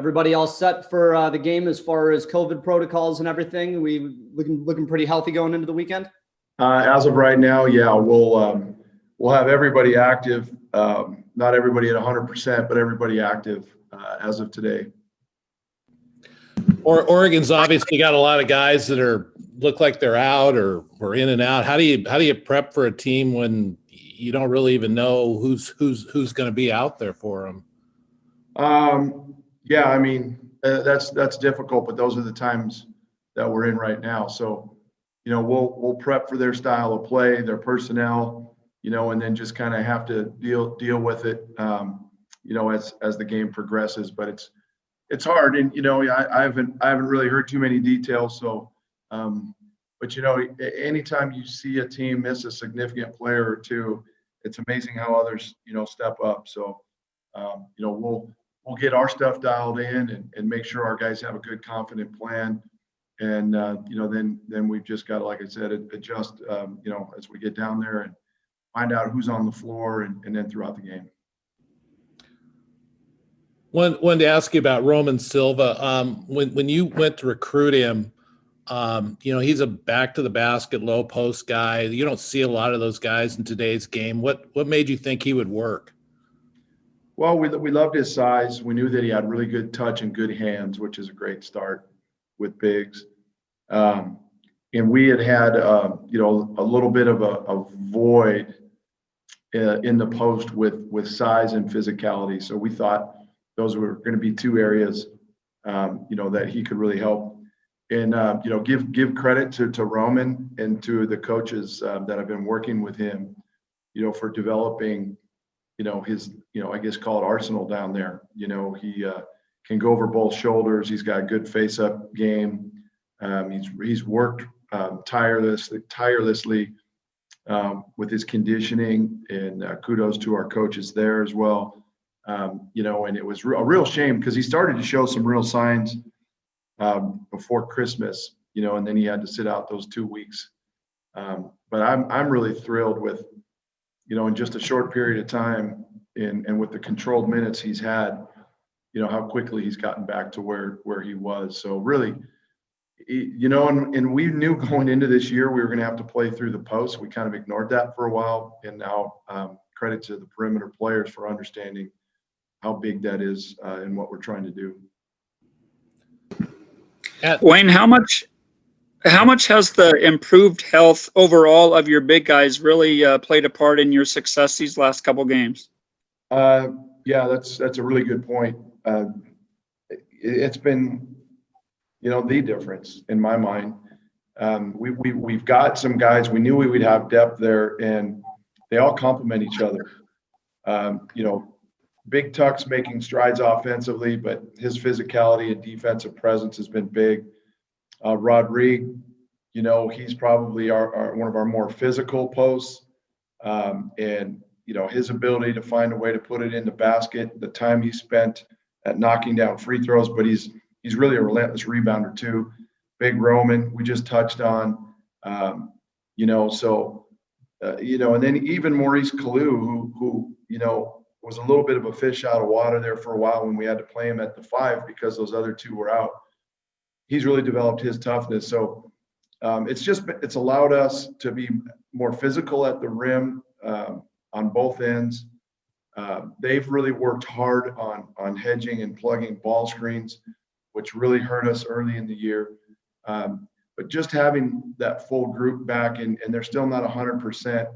Everybody all set for the game as far as COVID protocols and everything? We looking pretty healthy going into the weekend? As of right now, yeah, we'll have everybody active. Not everybody at 100%, but everybody active as of today. Oregon's obviously got a lot of guys that look like they're out or in and out. How do you prep for a team when you don't really even know who's going to be out there for them? Yeah, I mean that's difficult, but those are the times that we're in right now. So, we'll prep for their style of play, their personnel, and then just kind of have to deal with it, as the game progresses. But it's hard, and I haven't really heard too many details. So, but anytime you see a team miss a significant player or two, it's amazing how others step up. So, we'll get our stuff dialed in and make sure our guys have a good, confident plan. And, then we've just got to, like I said, adjust, as we get down there and find out who's on the floor and then throughout the game. Wanted to ask you about Roman Silva. When you went to recruit him, he's a back to the basket, low post guy. You don't see a lot of those guys in today's game. What made you think he would work? Well, we loved his size. We knew that he had really good touch and good hands, which is a great start with bigs. And we had a little bit of a void in the post with size and physicality. So we thought those were going to be two areas, that he could really help. And, give credit to Roman and to the coaches that have been working with him, for developing his, I guess call it arsenal down there. He can go over both shoulders. He's got a good face-up game. He's worked tirelessly with his conditioning, and kudos to our coaches there as well. And it was a real shame because he started to show some real signs before Christmas, and then he had to sit out those 2 weeks. But I'm really thrilled with, in just a short period of time and with the controlled minutes he's had, how quickly he's gotten back to where he was. So really, and we knew going into this year we were going to have to play through the post. We kind of ignored that for a while, and now credit to the perimeter players for understanding how big that is and what we're trying to do. Wayne, how much has the improved health overall of your big guys really played a part in your success these last couple games? Yeah, that's a really good point. It's been, the difference in my mind. We've got some guys. We knew we would have depth there, and they all complement each other. Big Tuck's making strides offensively, but his physicality and defensive presence has been big. Rodrigue, he's probably one of our more physical posts, and his ability to find a way to put it in the basket, the time he spent at knocking down free throws, but he's really a relentless rebounder too. Big Roman, we just touched on, and then even Maurice Kalou, who was a little bit of a fish out of water there for a while when we had to play him at the 5 because those other two were out. He's really developed his toughness. So it's allowed us to be more physical at the rim on both ends. They've really worked hard on hedging and plugging ball screens, which really hurt us early in the year. But just having that full group back, and they're still not 100%,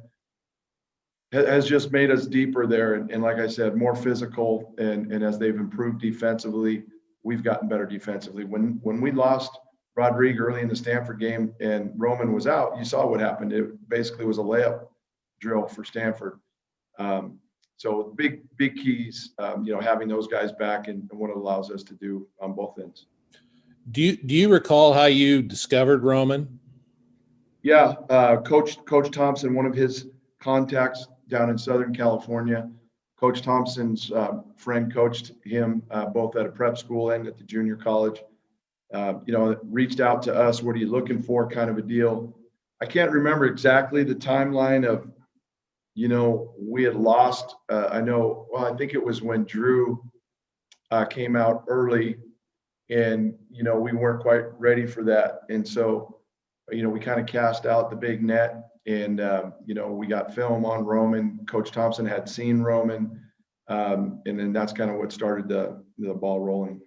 has just made us deeper there. And like I said, more physical. And as they've improved defensively, we've gotten better defensively. When we lost Rodrigue early in the Stanford game and Roman was out, you saw what happened. It basically was a layup drill for Stanford. So big keys, having those guys back and what it allows us to do on both ends. Do you recall how you discovered Roman? Yeah, Coach Thompson, one of his contacts down in Southern California. Coach Thompson's friend coached him both at a prep school and at the junior college. Reached out to us. What are you looking for? Kind of a deal. I can't remember exactly the timeline of, we had lost. I think it was when Drew came out early, and, you know, we weren't quite ready for that. And so, you know, we kind of cast out the big net, and, you know, we got film on Roman. Coach Thompson had seen Roman. And then that's kind of what started the ball rolling.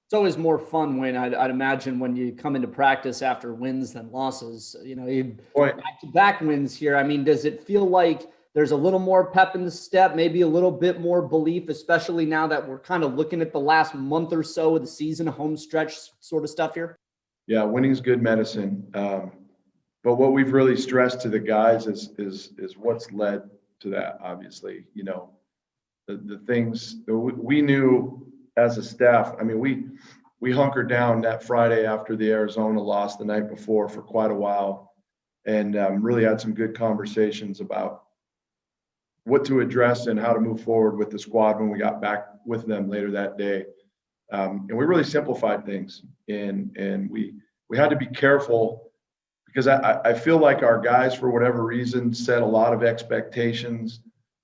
It's always more fun, Wayne, I'd imagine, when you come into practice after wins than losses. You know, you back-to-back wins here. I mean, does it feel like there's a little more pep in the step, maybe a little bit more belief, especially now that we're kind of looking at the last month or so of the season, home stretch sort of stuff here? Yeah, winning's good medicine. But what we've really stressed to the guys is what's led to that. Obviously, you know, the things we knew as a staff. I mean, we hunkered down that Friday after the Arizona loss the night before for quite a while, and really had some good conversations about what to address and how to move forward with the squad when we got back with them later that day. And we really simplified things, and we had to be careful, because I feel like our guys, for whatever reason, set a lot of expectations.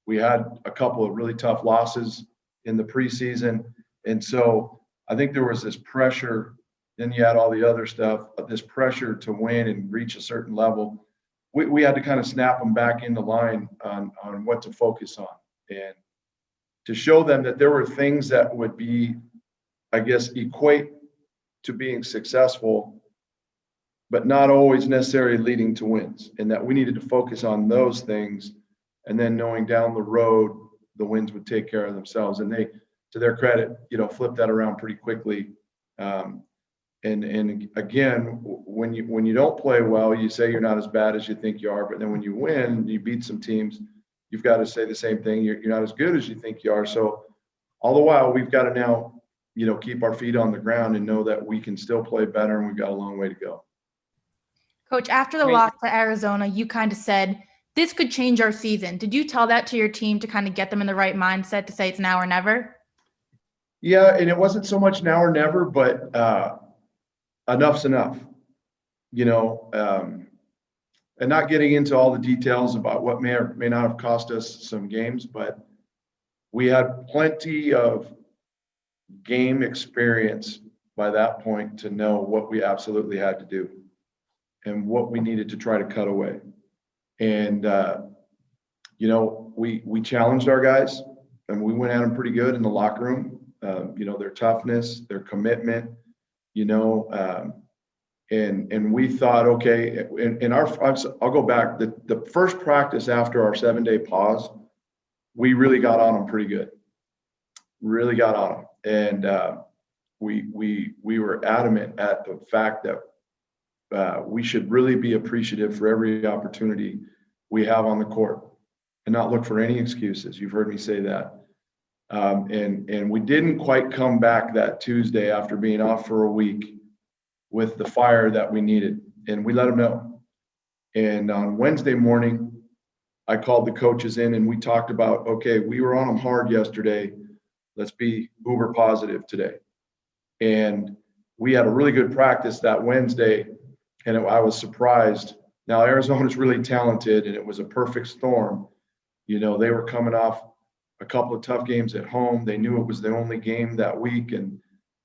We had a couple of really tough losses in the preseason. And so I think there was this pressure, then you had all the other stuff, this pressure to win and reach a certain level. We had to kind of snap them back into line on what to focus on, and to show them that there were things that would be, I guess, equate to being successful, but not always necessarily leading to wins, and that we needed to focus on those things, and then knowing down the road the wins would take care of themselves. And they, to their credit, you know, flipped that around pretty quickly. And again, when you don't play well, you say you're not as bad as you think you are, but then when you win, you beat some teams, you've got to say the same thing. You're not as good as you think you are. So all the while, we've got to now, you know, keep our feet on the ground and know that we can still play better, and we've got a long way to go. Coach, after the loss to Arizona, you kind of said, this could change our season. Did you tell that to your team to kind of get them in the right mindset to say it's now or never? Yeah, and it wasn't so much now or never, but enough's enough, you know, and not getting into all the details about what may or may not have cost us some games, but we had plenty of game experience by that point to know what we absolutely had to do and what we needed to try to cut away. And, you know, we challenged our guys, and we went at them pretty good in the locker room. You know, their toughness, their commitment, you know, and we thought, okay, I'll go back. The first practice after our 7-day pause, we really got on them pretty good. Really got on them. And we were adamant at the fact that we should really be appreciative for every opportunity we have on the court and not look for any excuses. You've heard me say that. And we didn't quite come back that Tuesday after being off for a week with the fire that we needed, and we let them know. And on Wednesday morning, I called the coaches in, and we talked about, okay, we were on them hard yesterday. Let's be uber positive today. And we had a really good practice that Wednesday, and I was surprised. Now, Arizona's really talented, and it was a perfect storm. You know, they were coming off a couple of tough games at home. They knew it was the only game that week, and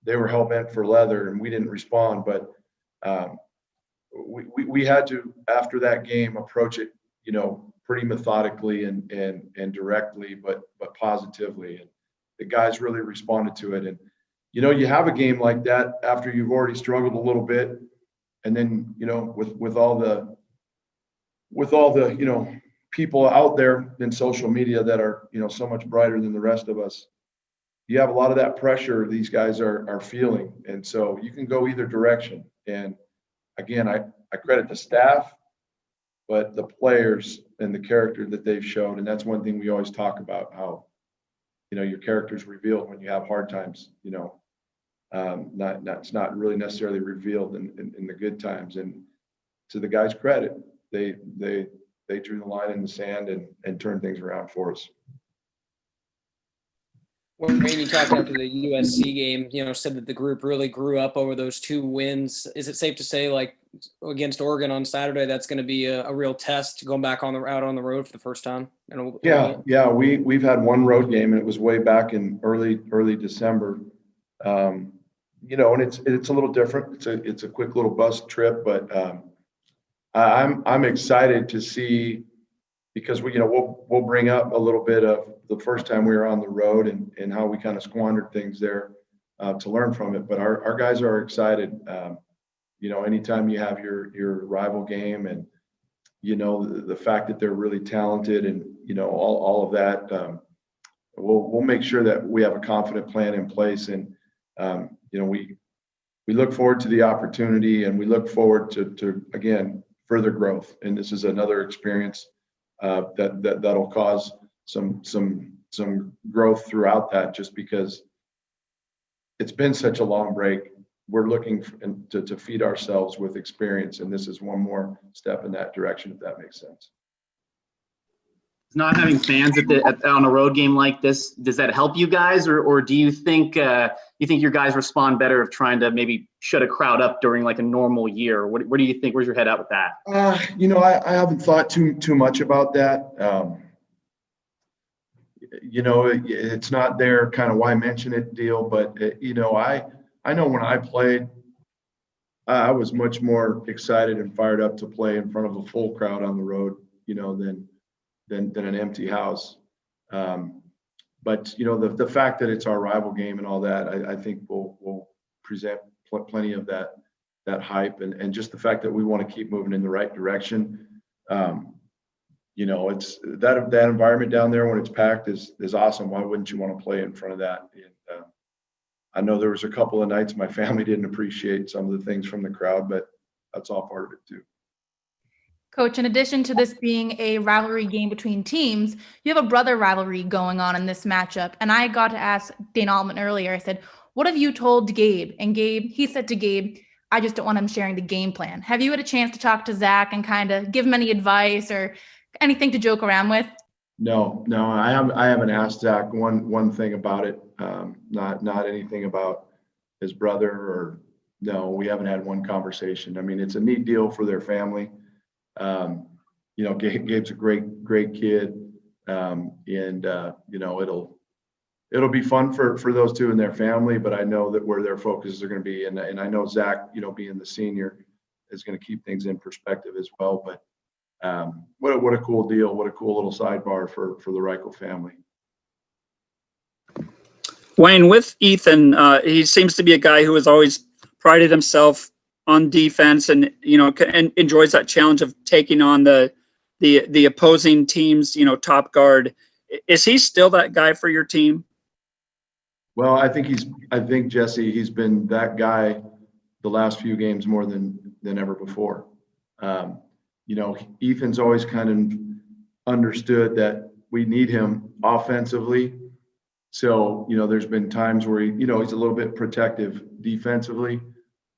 they were hell-bent for leather, and we didn't respond. But we had to, after that game, approach it, you know, pretty methodically and directly, but positively. And the guys really responded to it. And, you know, you have a game like that after you've already struggled a little bit, and then, you know, with all the you know, people out there in social media that are, you know, so much brighter than the rest of us, you have a lot of that pressure these guys are feeling. And so you can go either direction. And again, I credit the staff, but the players and the character that they've shown. And that's one thing we always talk about, how, you know, your character's revealed when you have hard times, you know, it's not really necessarily revealed in the good times. And to the guys' credit, they drew the line in the sand and turned things around for us. Wayne, you talked after the USC game, said that the group really grew up over those 2 wins. Is it safe to say, like against Oregon on Saturday, that's going to be a real test going back out on the road for the first time? Yeah. We've had one road game, and it was way back in early December. And it's a little different. It's a quick little bus trip, but I'm excited to see, because we'll bring up a little bit of the first time we were on the road and how we kind of squandered things there to learn from it. But our guys are excited. Anytime you have your rival game, and the fact that they're really talented, and all of that, we'll make sure that we have a confident plan in place. And we look forward to the opportunity, and we look forward to again further growth. And this is another experience that'll cause some growth throughout that, just because it's been such a long break. We're looking to feed ourselves with experience, and this is one more step in that direction, if that makes sense. Not having fans on a road game like this, does that help you guys, or do you think your guys respond better of trying to maybe shut a crowd up during like a normal year? What do you think? Where's your head at with that? I haven't thought too much about that. It's not there kind of why mention it deal, but I know when I played, I was much more excited and fired up to play in front of a full crowd on the road, than an empty house. But the fact that it's our rival game and all that, I think will present plenty of that hype, and just the fact that we want to keep moving in the right direction. It's that environment down there when it's packed is awesome. Why wouldn't you want to play in front of that? And I know there was a couple of nights my family didn't appreciate some of the things from the crowd, but that's all part of it too. Coach, in addition to this being a rivalry game between teams, you have a brother rivalry going on in this matchup. And I got to ask Dane Altman earlier, I said, what have you told Gabe? And he said to Gabe, I just don't want him sharing the game plan. Have you had a chance to talk to Zach and kind of give him any advice or anything to joke around with? No, I haven't asked Zach one thing about it. Not anything about his brother, or no, we haven't had one conversation. I mean, it's a neat deal for their family. Gabe's a great kid. It'll be fun for those two and their family, but I know that where their focuses are going to be, and I know Zach, being the senior, is going to keep things in perspective as well. But what a cool deal. What a cool little sidebar for the Reichel family. Wayne, with Ethan, he seems to be a guy who has always prided himself on defense, and and enjoys that challenge of taking on the opposing team's top guard. Is he still that guy for your team? Well, I think Jesse, he's been that guy the last few games more than ever before. Ethan's always kind of understood that we need him offensively. So, there's been times where he's a little bit protective defensively.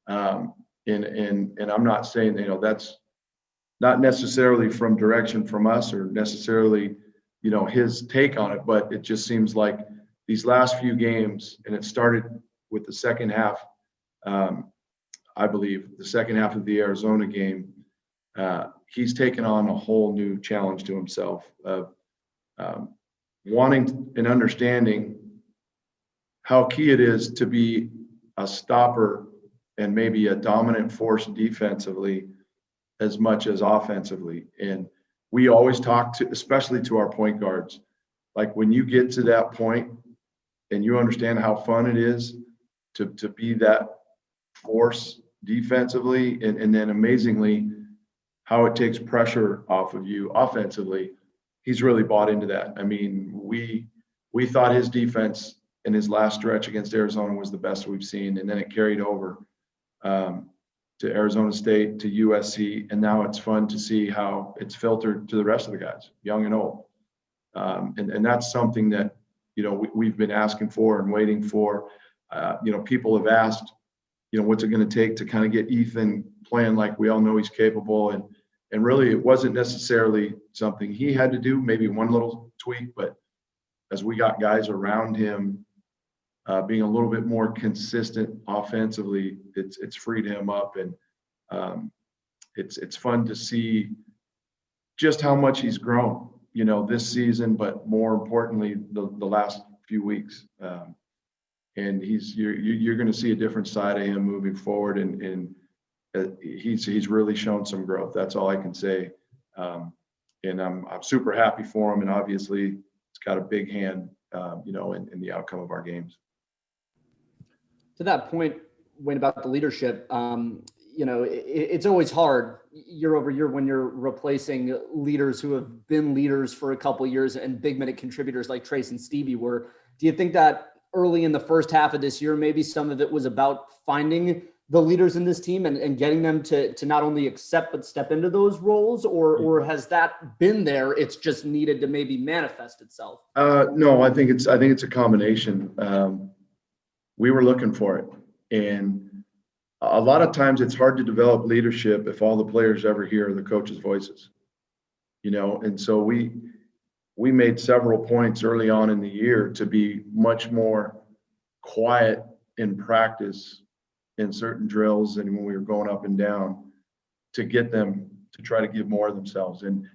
And I'm not saying, that's not necessarily from direction from us or necessarily, his take on it, but it just seems like these last few games, and it started with the second half, I believe, the second half of the Arizona game, he's taken on a whole new challenge to himself of wanting and understanding how key it is to be a stopper and maybe a dominant force defensively as much as offensively. And we always talk especially to our point guards, like when you get to that point and you understand how fun it is to be that force defensively, and then amazingly how it takes pressure off of you offensively, he's really bought into that. I mean, we thought his defense in his last stretch against Arizona was the best we've seen, and then it carried over to Arizona State, to USC, and now it's fun to see how it's filtered to the rest of the guys, young and old. And that's something that, we've been asking for and waiting for. People have asked, what's it going to take to kind of get Ethan playing like we all know he's capable. And really, it wasn't necessarily something he had to do, maybe one little tweak, but as we got guys around him being a little bit more consistent offensively, it's freed him up, and it's fun to see just how much he's grown, this season, but more importantly, the last few weeks. And you're going to see a different side of him moving forward, and he's really shown some growth. That's all I can say. And I'm super happy for him, and obviously it's got a big hand, in the outcome of our games. To that point, Wayne, about the leadership, it's always hard year over year when you're replacing leaders who have been leaders for a couple of years and big minute contributors like Trace and Stevie were. Do you think that early in the first half of this year, maybe some of it was about finding the leaders in this team and getting them to not only accept but step into those roles, or has that been there? It's just needed to maybe manifest itself. No, I think it's a combination. We were looking for it, and a lot of times it's hard to develop leadership if all the players ever hear the coach's voices, and so we made several points early on in the year to be much more quiet in practice in certain drills and when we were going up and down, to get them to try to give more of themselves. And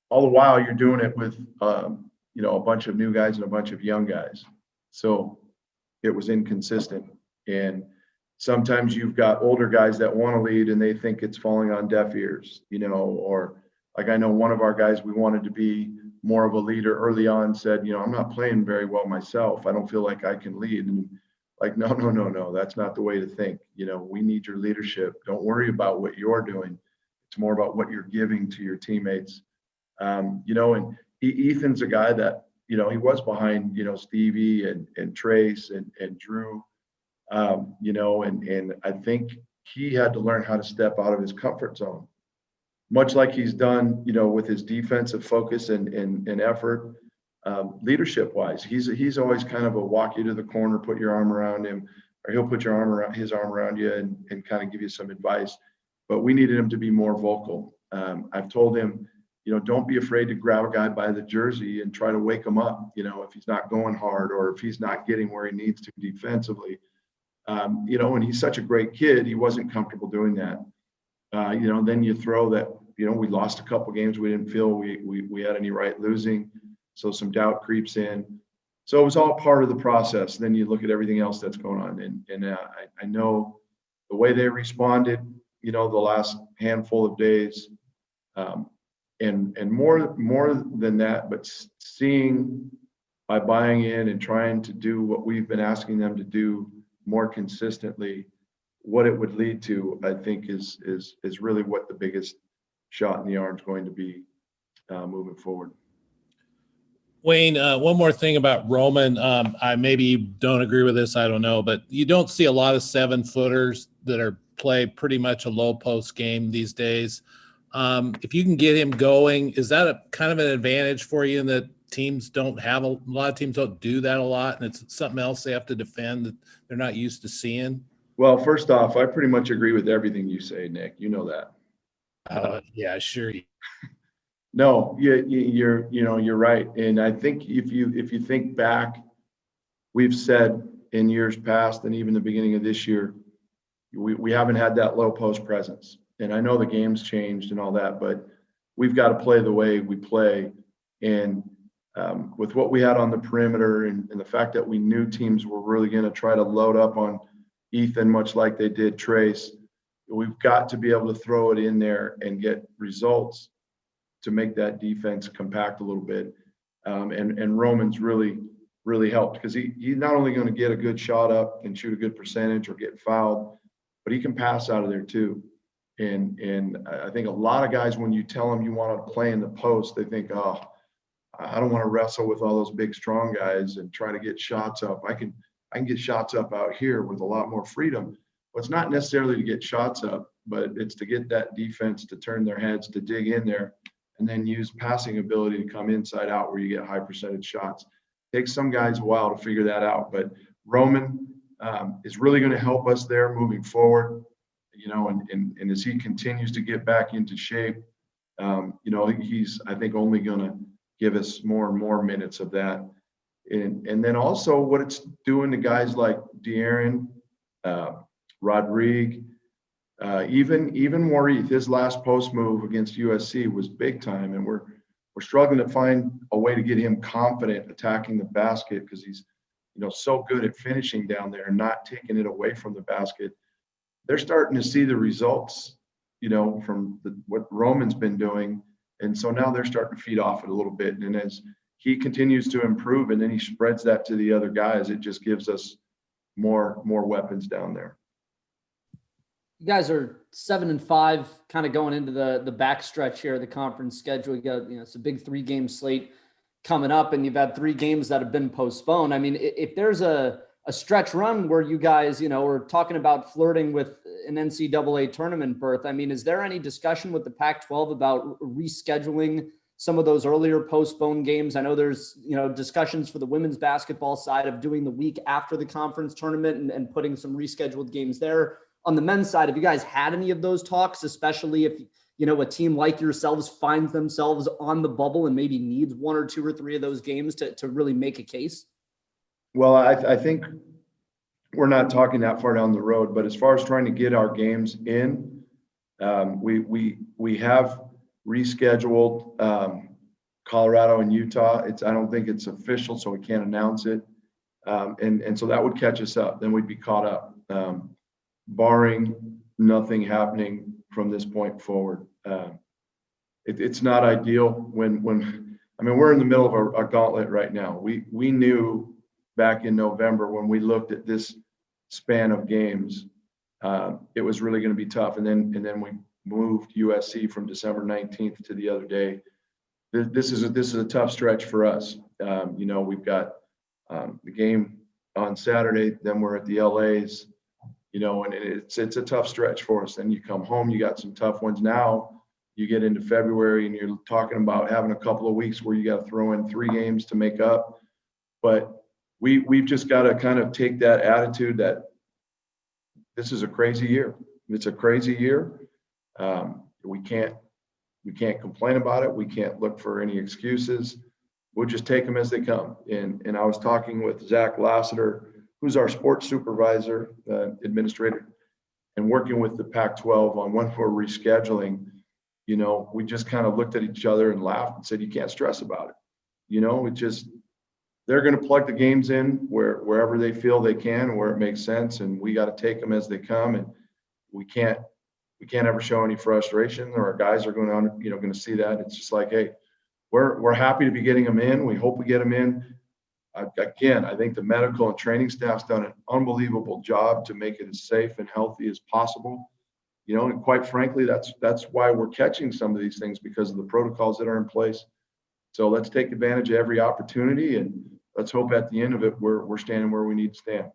all the while you're doing it with, a bunch of new guys and a bunch of young guys. So it was inconsistent. And sometimes you've got older guys that want to lead and they think it's falling on deaf ears, or like I know one of our guys, we wanted to be more of a leader early on, said, I'm not playing very well myself. I don't feel like I can lead. And like, no, that's not the way to think. We need your leadership. Don't worry about what you're doing. It's more about what you're giving to your teammates. And Ethan's a guy that, he was behind, Stevie and Trace and Drew, and I think he had to learn how to step out of his comfort zone, much like he's done, with his defensive focus and effort. Leadership wise, he's always kind of a walk you to the corner, put your arm around him, or he'll put his arm around you and kind of give you some advice. But we needed him to be more vocal. I've told him, don't be afraid to grab a guy by the jersey and try to wake him up, if he's not going hard or if he's not getting where he needs to defensively. And he's such a great kid, he wasn't comfortable doing that. Then you throw that, we lost a couple games we didn't feel we had any right losing. So some doubt creeps in. So it was all part of the process. Then you look at everything else that's going on. And I know the way they responded, the last handful of days, and more than that, but seeing by buying in and trying to do what we've been asking them to do more consistently, what it would lead to, I think is really what the biggest shot in the arm is going to be moving forward. Wayne, one more thing about Roman. I maybe you don't agree with this, I don't know, but you don't see a lot of 7-footers that play pretty much a low post game these days. If you can get him going, is that a kind of an advantage for you in that teams don't have a lot of teams don't do that a lot, and it's something else they have to defend that they're not used to seeing? Well, first off, I pretty much agree with everything you say, Nick. You know that. Yeah, sure. No, you're right. And I think if you think back, we've said in years past and even the beginning of this year, we haven't had that low post presence. And I know the game's changed and all that, but we've got to play the way we play. And with what we had on the perimeter and the fact that we knew teams were really going to try to load up on Ethan, much like they did Trace, we've got to be able to throw it in there and get results to make that defense compact a little bit. And Roman's really helped because he's not only going to get a good shot up and shoot a good percentage or get fouled, but he can pass out of there too. And I think a lot of guys, when you tell them you want to play in the post, they think, oh, I don't want to wrestle with all those big, strong guys and try to get shots up. I can get shots up out here with a lot more freedom. Well, it's not necessarily to get shots up, but it's to get that defense to turn their heads, to dig in there, and then use passing ability to come inside out where you get high percentage shots. Takes some guys a while to figure that out, but Roman is really going to help us there moving forward. And as he continues to get back into shape, he's, I think, only going to give us more and more minutes of that. And then also what it's doing to guys like De'Aaron, Rodrigue, even Maurice, his last post move against USC was big time, and we're struggling to find a way to get him confident attacking the basket because he's, so good at finishing down there and not taking it away from the basket. They're starting to see the results, from what Roman's been doing, and so now they're starting to feed off it a little bit. And as he continues to improve, and then he spreads that to the other guys, it just gives us more weapons down there. You guys are 7-5, kind of going into the backstretch here of the conference schedule. You got, it's a big 3-game slate coming up, and you've had 3 games that have been postponed. I mean, if there's a stretch run where you guys, are talking about flirting with an NCAA tournament berth, I mean, is there any discussion with the Pac-12 about rescheduling some of those earlier postponed games? I know there's, discussions for the women's basketball side of doing the week after the conference tournament and putting some rescheduled games there. On the men's side, have you guys had any of those talks, especially if, a team like yourselves finds themselves on the bubble and maybe needs 1 or 2 or 3 of those games to really make a case? Well, I think we're not talking that far down the road, but as far as trying to get our games in, we have rescheduled Colorado and Utah. I don't think it's official, so we can't announce it. And so that would catch us up. Then we'd be caught up. Barring nothing happening from this point forward. It's not ideal when we're in the middle of a gauntlet right now. We knew back in November when we looked at this span of games, it was really going to be tough. And then we moved USC from December 19th to the other day. This is a tough stretch for us. We've got the game on Saturday, then we're at the LA's. And it's a tough stretch for us. Then you come home, you got some tough ones. Now you get into February and you're talking about having a couple of weeks where you got to throw in 3 games to make up. But we've just got to kind of take that attitude that this is a crazy year. It's a crazy year. We can't complain about it. We can't look for any excuses. We'll just take them as they come. And I was talking with Zach Lassiter, who's our sports supervisor, administrator, and working with the Pac-12 on when we're rescheduling. We just kind of looked at each other and laughed and said, you can't stress about it. They're going to plug the games in wherever they feel they can, where it makes sense. And we got to take them as they come. And we can't ever show any frustration, or our guys are going to see that. It's just like, hey, we're happy to be getting them in. We hope we get them in. Again, I think the medical and training staff's done an unbelievable job to make it as safe and healthy as possible. And quite frankly, that's why we're catching some of these things, because of the protocols that are in place. So let's take advantage of every opportunity, and let's hope at the end of it, we're standing where we need to stand.